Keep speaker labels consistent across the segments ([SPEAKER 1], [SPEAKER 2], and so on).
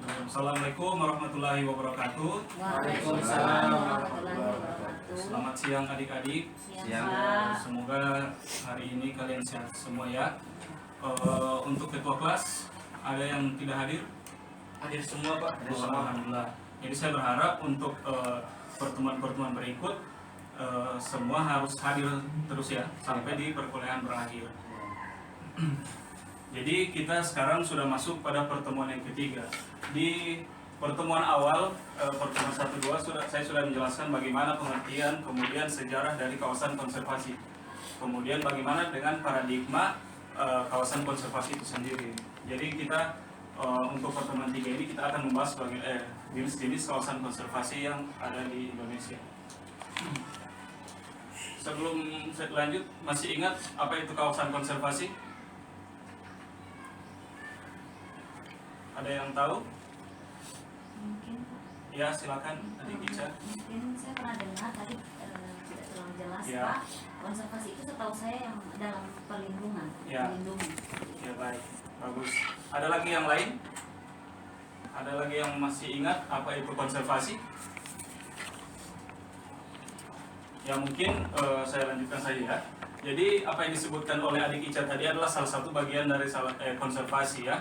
[SPEAKER 1] Assalamualaikum warahmatullahi wabarakatuh.
[SPEAKER 2] Waalaikumsalam warahmatullahi wabarakatuh.
[SPEAKER 1] Selamat siang adik-adik.
[SPEAKER 2] Siang, Pak.
[SPEAKER 1] Semoga hari ini kalian sehat semua ya. Untuk ketua kelas ada yang tidak hadir? Hadir semua Pak. Alhamdulillah. Jadi saya berharap untuk pertemuan-pertemuan berikut semua harus hadir terus ya sampai di perkuliahan berakhir. Jadi kita sekarang sudah masuk pada pertemuan yang ketiga. Di pertemuan awal, pertemuan 1-2 saya sudah menjelaskan bagaimana pengertian, kemudian sejarah dari kawasan konservasi. Kemudian bagaimana dengan paradigma kawasan konservasi itu sendiri. Jadi kita untuk pertemuan 3 ini kita akan membahas jenis-jenis kawasan konservasi yang ada di Indonesia. Sebelum saya lanjut, masih ingat apa itu kawasan konservasi? Ada yang tahu?
[SPEAKER 2] Mungkin
[SPEAKER 1] Ya, silakan Adik Ica.
[SPEAKER 2] mungkin saya pernah dengar tadi tidak terlalu jelas
[SPEAKER 1] Ya.
[SPEAKER 2] Pak. Konservasi itu setahu saya yang dalam perlindungan,
[SPEAKER 1] Ya.
[SPEAKER 2] melindungi.
[SPEAKER 1] Ya, baik. Bagus. Ada lagi yang lain? Ada lagi yang masih ingat apa itu konservasi? Ya, mungkin saya lanjutkan saja ya. Jadi apa yang disebutkan oleh Adik Ica tadi adalah salah satu bagian dari konservasi ya.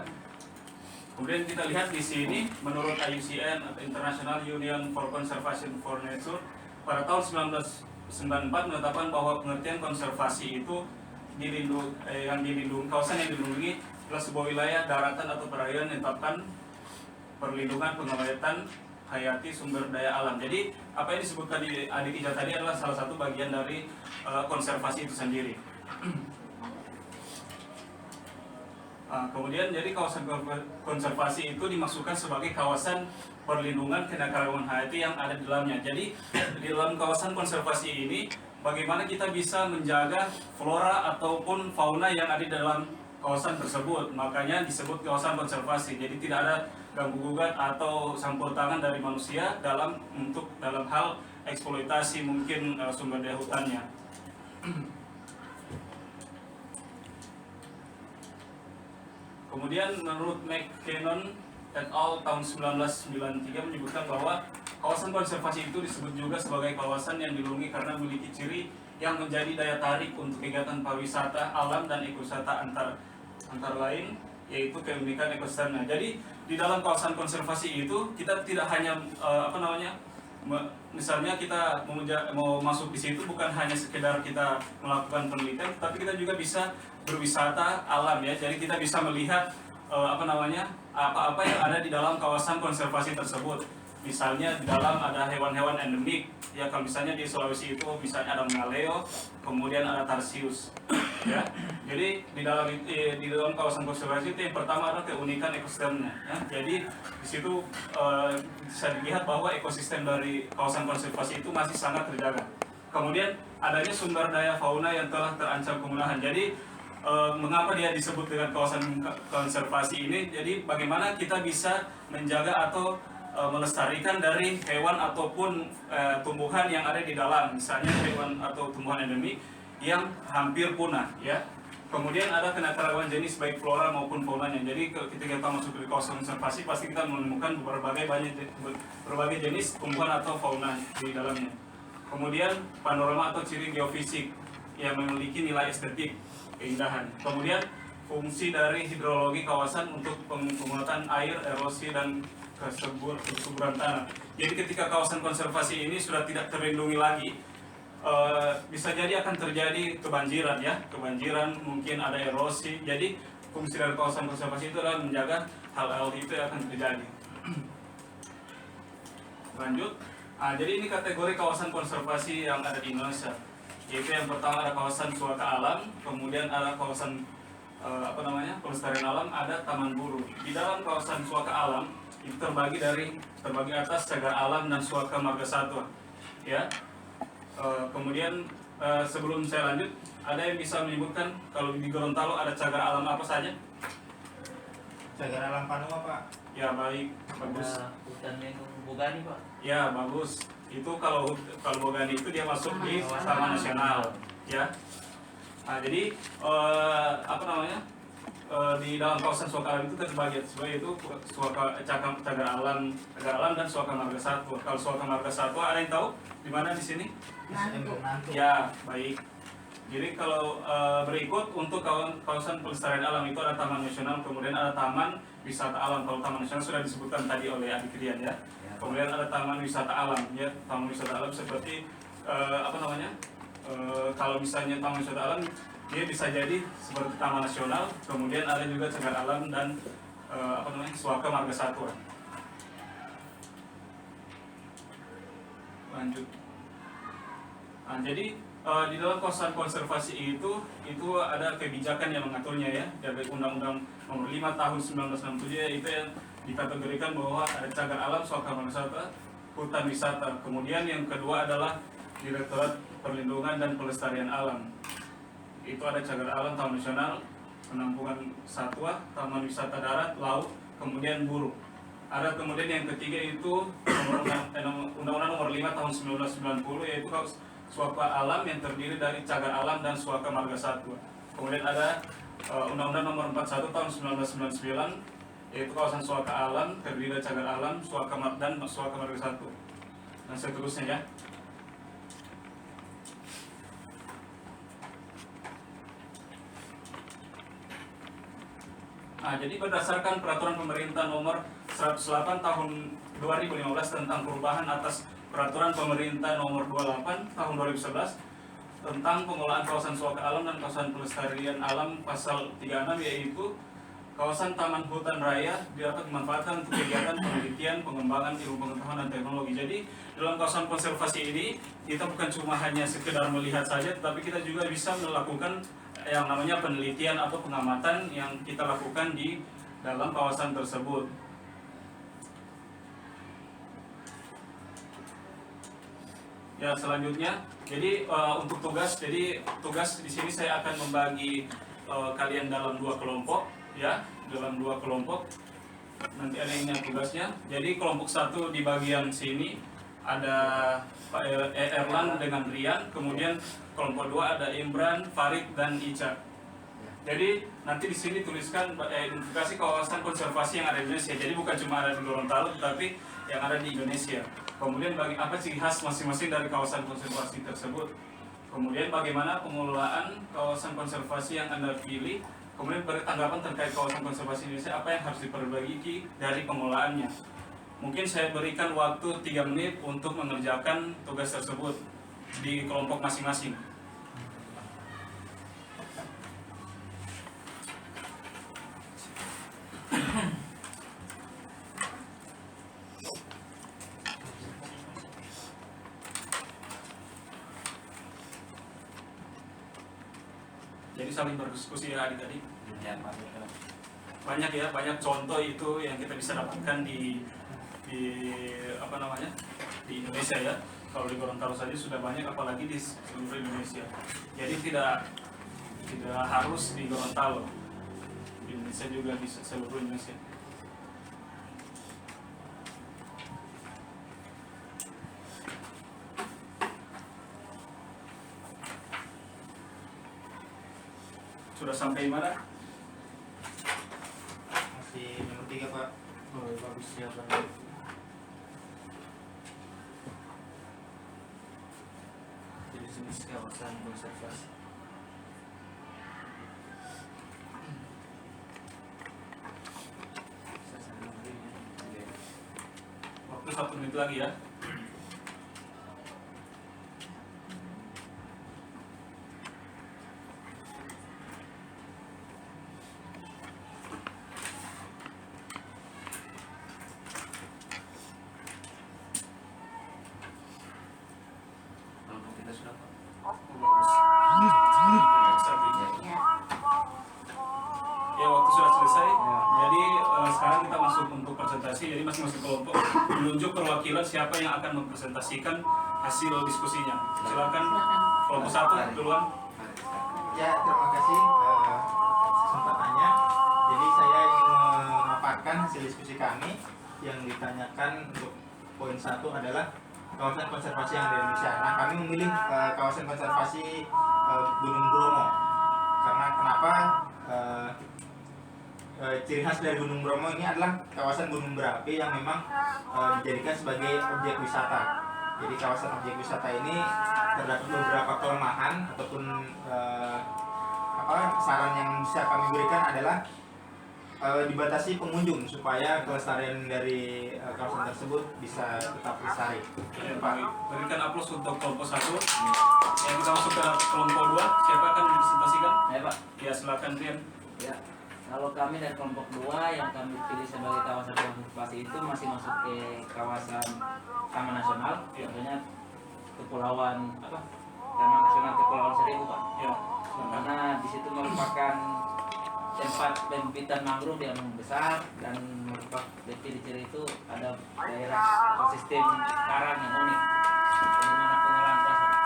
[SPEAKER 1] Kemudian kita lihat di sini menurut IUCN atau International Union for Conservation for Nature pada tahun 1994 menetapkan bahwa pengertian konservasi itu kawasan yang dilindungi adalah sebuah wilayah daratan atau perairan yang ditetapkan perlindungan pengawetan hayati sumber daya alam. Jadi apa yang disebutkan di Adik Ica tadi adalah salah satu bagian dari konservasi itu sendiri. Kemudian jadi kawasan konservasi itu dimaksudkan sebagai kawasan perlindungan keanekaragaman hayati yang ada di dalamnya. Jadi di dalam kawasan konservasi ini bagaimana kita bisa menjaga flora ataupun fauna yang ada di dalam kawasan tersebut. Makanya disebut kawasan konservasi. Jadi tidak ada ganggu gugat atau campur tangan dari manusia dalam hal eksploitasi mungkin sumber daya hutannya. Kemudian menurut McKinnon et al. Tahun 1993 menyebutkan bahwa kawasan konservasi itu disebut juga sebagai kawasan yang dilindungi karena memiliki ciri yang menjadi daya tarik untuk kegiatan pariwisata alam dan ekowisata antara lain yaitu keunikan ekosistemnya. Jadi di dalam kawasan konservasi itu kita tidak hanya misalnya kita mau masuk di situ bukan hanya sekedar kita melakukan penelitian, tapi kita juga bisa berwisata alam ya. Jadi kita bisa melihat apa-apa yang ada di dalam kawasan konservasi tersebut. Misalnya di dalam ada hewan-hewan endemik. Ya kalau misalnya di Sulawesi itu misalnya ada mengaleo, kemudian ada tarsius. Ya. Jadi di dalam kawasan konservasi itu yang pertama adalah keunikan ekosistemnya. Ya. Jadi di situ bisa dilihat bahwa ekosistem dari kawasan konservasi itu masih sangat terjaga. Kemudian adanya sumber daya fauna yang telah terancam kemunahan. Jadi mengapa dia disebut dengan kawasan konservasi ini? Jadi bagaimana kita bisa menjaga atau melestarikan dari hewan ataupun tumbuhan yang ada di dalam, misalnya hewan atau tumbuhan endemik yang hampir punah, ya. Kemudian ada keanekaragaman jenis baik flora maupun faunanya. Jadi ketika kita masuk ke kawasan konservasi pasti kita menemukan berbagai jenis tumbuhan atau fauna di dalamnya. Kemudian panorama atau ciri geofisik yang memiliki nilai estetik, keindahan. Kemudian fungsi dari hidrologi kawasan untuk penguatan air, erosi dan kesuburan tanah. Jadi ketika kawasan konservasi ini sudah tidak terlindungi lagi, bisa jadi akan terjadi kebanjiran ya, kebanjiran, mungkin ada erosi. Jadi fungsi dari kawasan konservasi itu adalah menjaga hal-hal itu yang akan terjadi. Lanjut. Jadi ini kategori kawasan konservasi yang ada di Indonesia. Yaitu yang pertama ada kawasan suaka alam, kemudian ada kawasan pelestarian alam, ada taman buru. Di dalam kawasan suaka alam itu terbagi atas cagar alam dan suaka marga satwa. Ya. Kemudian sebelum saya lanjut, ada yang bisa menyebutkan kalau di Gorontalo ada cagar alam apa saja?
[SPEAKER 3] Cagar alam Panua, Pak.
[SPEAKER 1] Ya, baik, bagus.
[SPEAKER 4] Hutan lindung Bogani, Pak.
[SPEAKER 1] Ya, bagus. Itu kalau Bogani itu dia masuk di Taman Nasional, ya. Nah, jadi di dalam kawasan suaka alam itu terbagi sebagai itu cagar alam dan suaka marga satwa. Kalau suaka marga satwa ada yang tahu di mana di sini?
[SPEAKER 2] Nantu.
[SPEAKER 1] Ya, baik. Jadi kalau berikut untuk kawasan pelestarian alam itu ada Taman Nasional, kemudian ada Taman Wisata Alam. Kalau Taman Nasional sudah disebutkan tadi oleh Adik Rian ya. Kemudian ada Taman Wisata Alam ya. Taman Wisata Alam seperti kalau misalnya Taman Wisata Alam dia bisa jadi seperti Taman Nasional, kemudian ada juga cagar alam dan suaka marga satwa. Lanjut. Nah, jadi di dalam kawasan konservasi itu ada kebijakan yang mengaturnya ya, dari Undang-Undang Nomor 5 Tahun 1967 ya, itu yang dikategorikan bahwa ada cagar alam, suaka marga satwa, hutan wisata. Kemudian yang kedua adalah Direktorat Perlindungan dan Pelestarian Alam. Itu ada cagar alam, taman nasional, penampungan satwa, taman wisata darat, laut, kemudian burung. Ada kemudian yang ketiga itu Undang-Undang Nomor 5 Tahun 1990 yaitu suaka alam yang terdiri dari cagar alam dan suaka marga satwa. Kemudian ada Undang-Undang Nomor 41 Tahun 1999 yaitu kawasan suaka alam terdiri dari cagar alam, suaka dan suaka marga satwa. Dan seterusnya ya. Nah, jadi berdasarkan Peraturan Pemerintah Nomor 108 Tahun 2015 tentang perubahan atas Peraturan Pemerintah Nomor 28 Tahun 2011 tentang pengelolaan kawasan suaka alam dan kawasan pelestarian alam pasal 36 yaitu kawasan taman hutan raya dapat dimanfaatkan untuk kegiatan penelitian, pengembangan ilmu pengetahuan dan teknologi. Jadi dalam kawasan konservasi ini kita bukan cuma hanya sekedar melihat saja, tetapi kita juga bisa melakukan yang namanya penelitian atau pengamatan yang kita lakukan di dalam kawasan tersebut. Ya, selanjutnya, jadi untuk tugas di sini saya akan membagi kalian dalam dua kelompok, ya, dalam dua kelompok. Nanti ada ini tugasnya. Jadi kelompok satu di bagian sini ada Pak Erlan dengan Rian, kemudian kelompok dua ada Imran, Farid dan Ica. Jadi nanti di sini tuliskan identifikasi kawasan konservasi yang ada di Indonesia. Jadi bukan cuma ada di Gorontalo, tapi yang ada di Indonesia. Kemudian apa ciri khas masing-masing dari kawasan konservasi tersebut. Kemudian bagaimana pengelolaan kawasan konservasi yang Anda pilih. Kemudian bertanggapan terkait kawasan konservasi Indonesia, apa yang harus diperbaiki dari pengelolaannya. Mungkin saya berikan waktu 3 menit untuk mengerjakan tugas tersebut di kelompok masing-masing. Jadi saling berdiskusi ya adik-adik. Banyak ya, banyak contoh itu yang kita bisa dapatkan di Indonesia ya. Kalau di Gorontalo saja sudah banyak, apalagi di seluruh Indonesia. Jadi tidak harus di Gorontalo, di Indonesia juga, di seluruh Indonesia. Sudah sampai mana?
[SPEAKER 3] Masih nomor 3 Pak.
[SPEAKER 4] Oh, bagus ya Bang. Jenis kawasan konservasi.
[SPEAKER 1] Waktu 1 menit lagi ya.
[SPEAKER 4] Kita sudah Pak.
[SPEAKER 1] Bagus.
[SPEAKER 2] Ya.
[SPEAKER 1] Ya, waktu sudah selesai. Jadi sekarang kita masuk untuk presentasi. Jadi masing-masing kelompok menunjuk perwakilan siapa yang akan mempresentasikan hasil diskusinya. Silakan kelompok 1 duluan.
[SPEAKER 3] Ya, terima kasih kesempatannya. Jadi saya ingin memaparkan hasil diskusi kami yang ditanyakan untuk poin 1 adalah kawasan konservasi yang ada di Indonesia. Nah, kami memilih kawasan konservasi Gunung Bromo. Karena kenapa? ciri khas dari Gunung Bromo ini adalah kawasan gunung berapi yang memang dijadikan sebagai objek wisata. Jadi kawasan objek wisata ini terdapat beberapa kelemahan ataupun saran yang bisa kami berikan adalah dibatasi pengunjung supaya kelestarian dari kawasan tersebut bisa tetap lestari.
[SPEAKER 1] Ya, baik. Berikan aplaus untuk kelompok 1. Yang kita masuk ke kelompok 2. Siapa akan dipresentasikan?
[SPEAKER 5] Ya Pak.
[SPEAKER 1] Ya, silakan Rian.
[SPEAKER 5] Ya, kalau kami dari kelompok 2 yang kami pilih sebagai kawasan konservasi itu masih masuk ke kawasan Taman Nasional, tentunya Kepulauan Taman Nasional Kepulauan Seribu Pak.
[SPEAKER 1] Ya,
[SPEAKER 5] Karena di situ merupakan tempat pembibitan mangrove yang besar dan merupakan ciri-ciri itu ada daerah ekosistem karang yang unik. Di mana pengolahan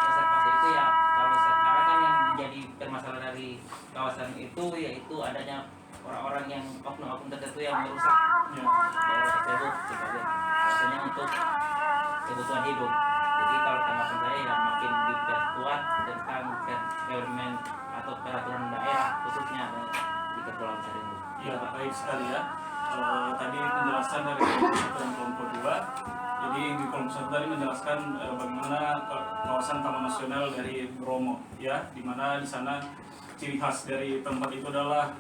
[SPEAKER 5] konservasi itu ya kalau sekarang kan yang menjadi permasalahan dari kawasan itu yaitu adanya orang-orang yang oknum-oknum tertentu yang merusak
[SPEAKER 1] ya.
[SPEAKER 5] daerah tersebut sebagai alasannya untuk kebutuhan hidup. Jadi kalau tanggapan saya ya makin diperkuat tentang permen atau peraturan daerah khususnya di Kepulauan Seribu.
[SPEAKER 1] Ya, baik sekali ya. Tadi penjelasan dari kelompok 1 dan kelompok 2. Jadi di kelompok 1 tadi menjelaskan bagaimana kawasan Taman Nasional dari Bromo, ya, di mana di sana ciri khas dari tempat itu adalah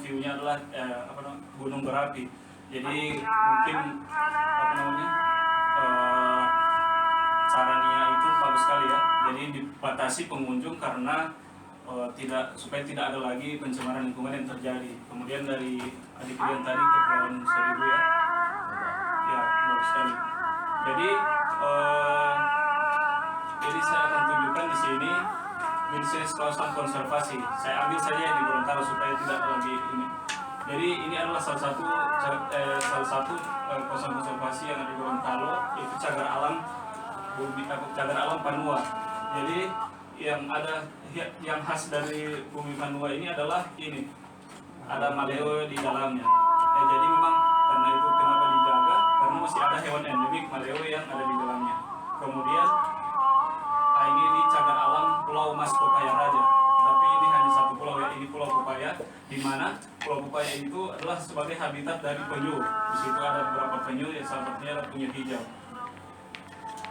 [SPEAKER 1] view-nya adalah gunung berapi. Jadi mungkin caranya itu bagus sekali ya. Jadi dibatasi pengunjung karena supaya tidak ada lagi pencemaran lingkungan yang terjadi. Kemudian dari adik Rian tadi Kepulauan Seribu ya, ya bagus sekali. Jadi saya akan tunjukkan di sini jenis kawasan konservasi. Saya ambil saja yang di Gorontalo supaya tidak lagi ini. Jadi ini adalah salah satu kawasan konservasi yang ada di Gorontalo, yaitu Cagar Alam Panua. Jadi yang khas dari Bumi Panua ini adalah ini, ada maleo di dalamnya. Ya, jadi memang karena itu kenapa dijaga? Karena masih ada hewan endemik maleo yang ada di dalamnya. Kemudian ini di Cagar Alam Pulau Mas Popaya Raja. Tapi ini hanya satu pulau ya, ini Pulau Popaya, di mana Pulau Popaya itu adalah sebagai habitat dari penyu. Di situ ada beberapa penyu, yang salah satunya adalah penyu hijau.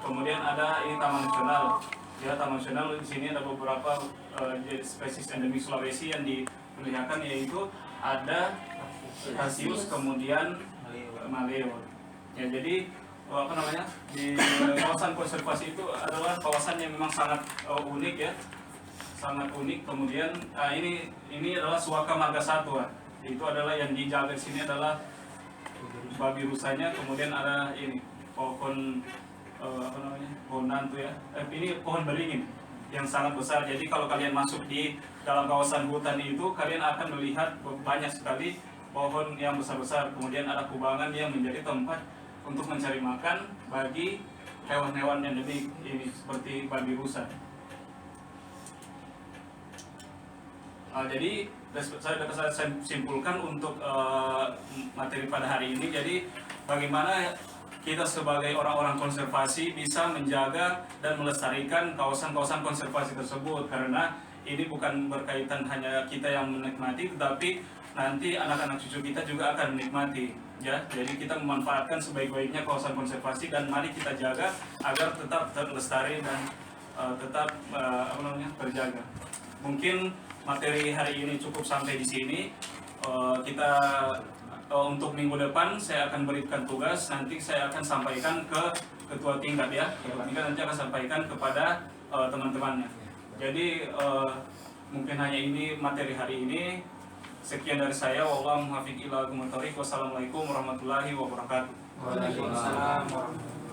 [SPEAKER 1] Kemudian ada ini Taman Nasional. Ya, Taman Nasional di sini ada beberapa spesies endemik Sulawesi yang diperlihatkan, yaitu ada Cassius, kemudian maleo. Ya, jadi di kawasan konservasi itu adalah kawasan yang memang sangat unik ya, sangat unik. Kemudian ini adalah Suaka Marga Satwa. Itu adalah yang dijaga di sini adalah babi rusanya. Kemudian ada ini pohon pohon nantu ya. Ini pohon beringin yang sangat besar. Jadi kalau kalian masuk di dalam kawasan hutan itu, kalian akan melihat banyak sekali pohon yang besar-besar. Kemudian ada kubangan yang menjadi tempat untuk mencari makan bagi hewan-hewan endemik ini seperti babi rusa. Jadi saya simpulkan untuk materi pada hari ini. Jadi bagaimana kita sebagai orang-orang konservasi bisa menjaga dan melestarikan kawasan-kawasan konservasi tersebut, karena ini bukan berkaitan hanya kita yang menikmati, tetapi nanti anak-anak cucu kita juga akan menikmati ya. Jadi kita memanfaatkan sebaik-baiknya kawasan konservasi dan mari kita jaga agar tetap terlestari dan tetap terjaga. Mungkin materi hari ini cukup sampai di sini. Kita untuk minggu depan saya akan berikan tugas, nanti saya akan sampaikan ke ketua tingkat ya. Ketua tingkat nanti akan sampaikan kepada teman-temannya. Jadi mungkin hanya ini materi hari ini. Sekian dari saya. Wassalamualaikum warahmatullahi wabarakatuh.
[SPEAKER 3] Waalaikumsalam warahmatullahi wabarakatuh.